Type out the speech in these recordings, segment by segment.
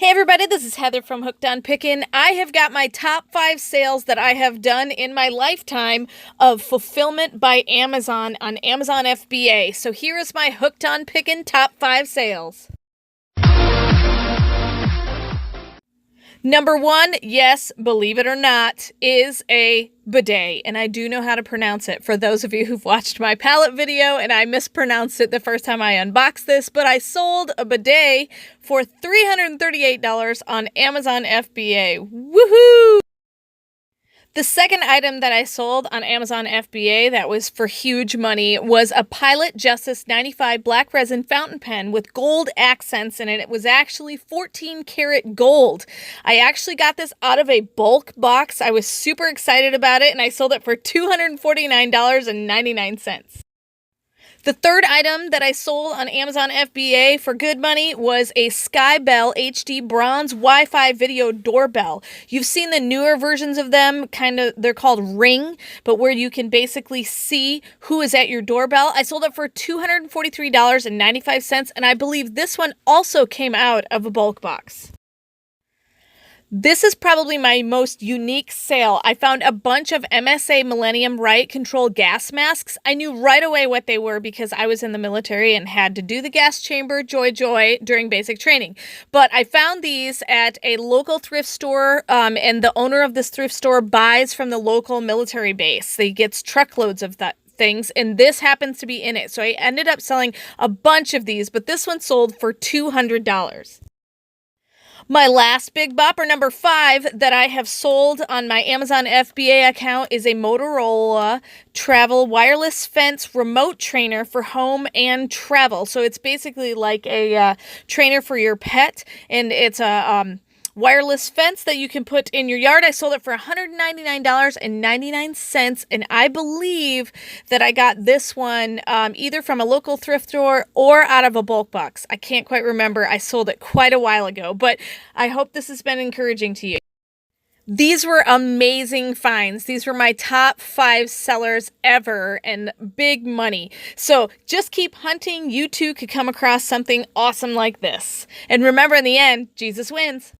Hey everybody, this is Heather from Hooked on Pickin. I have got my top 5 sales that I have done in my lifetime of fulfillment by Amazon on Amazon FBA. So here is my Hooked on Pickin top 5 sales. Number 1, yes, believe it or not, is a bidet, and I do know how to pronounce it. For those of you who've watched my palette video and I mispronounced it the first time I unboxed this, but I sold a bidet for $338 on Amazon FBA. Woohoo! The second item that I sold on Amazon FBA that was for huge money was a Pilot Justice 95 black resin fountain pen with gold accents in it. It was actually 14 karat gold. I actually got this out of a bulk box. I was super excited about it and I sold it for $249.99. The third item that I sold on Amazon FBA for good money was a Skybell HD bronze Wi-Fi video doorbell. You've seen the newer versions of them, they're called Ring, but where you can basically see who is at your doorbell. I sold it for $243.95, and I believe this one also came out of a bulk box. This is probably my most unique sale. I found a bunch of MSA Millennium Right Control gas masks. I knew right away what they were because I was in the military and had to do the gas chamber joy during basic training. But I found these at a local thrift store, and the owner of this thrift store buys from the local military base. He gets truckloads of things, and this happens to be in it. So I ended up selling a bunch of these, but this one sold for $200. My last big bopper, number 5, that I have sold on my Amazon FBA account is a Motorola Travel Wireless Fence Remote Trainer for home and travel. So it's basically like a trainer for your pet, and it's a wireless fence that you can put in your yard. I sold it for $199.99, and I believe that I got this one either from a local thrift store or out of a bulk box. I can't quite remember. I sold it quite a while ago, but I hope this has been encouraging to you. These were amazing finds. These were my top 5 sellers ever and big money. So just keep hunting. You too could come across something awesome like this. And remember, in the end, Jesus wins.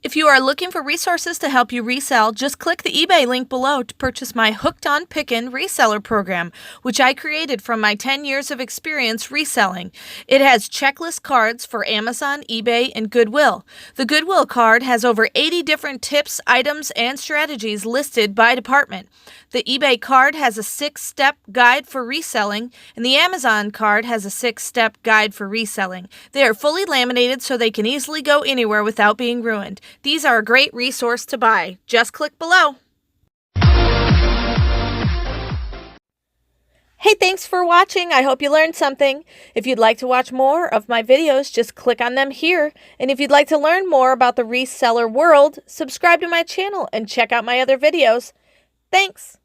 If you are looking for resources to help you resell, just click the eBay link below to purchase my Hooked on Pickin Reseller program, which I created from my 10 years of experience reselling. It has checklist cards for Amazon, eBay, and Goodwill. The Goodwill card has over 80 different tips, items, and strategies listed by department. The eBay card has a 6-step guide for reselling, and the Amazon card has a 6-step guide for reselling. They are fully laminated so they can easily go anywhere without being ruined. These are a great resource to buy. Just click below. Hey, thanks for watching. I hope you learned something. If you'd like to watch more of my videos, just click on them here. And if you'd like to learn more about the reseller world, subscribe to my channel and check out my other videos. Thanks.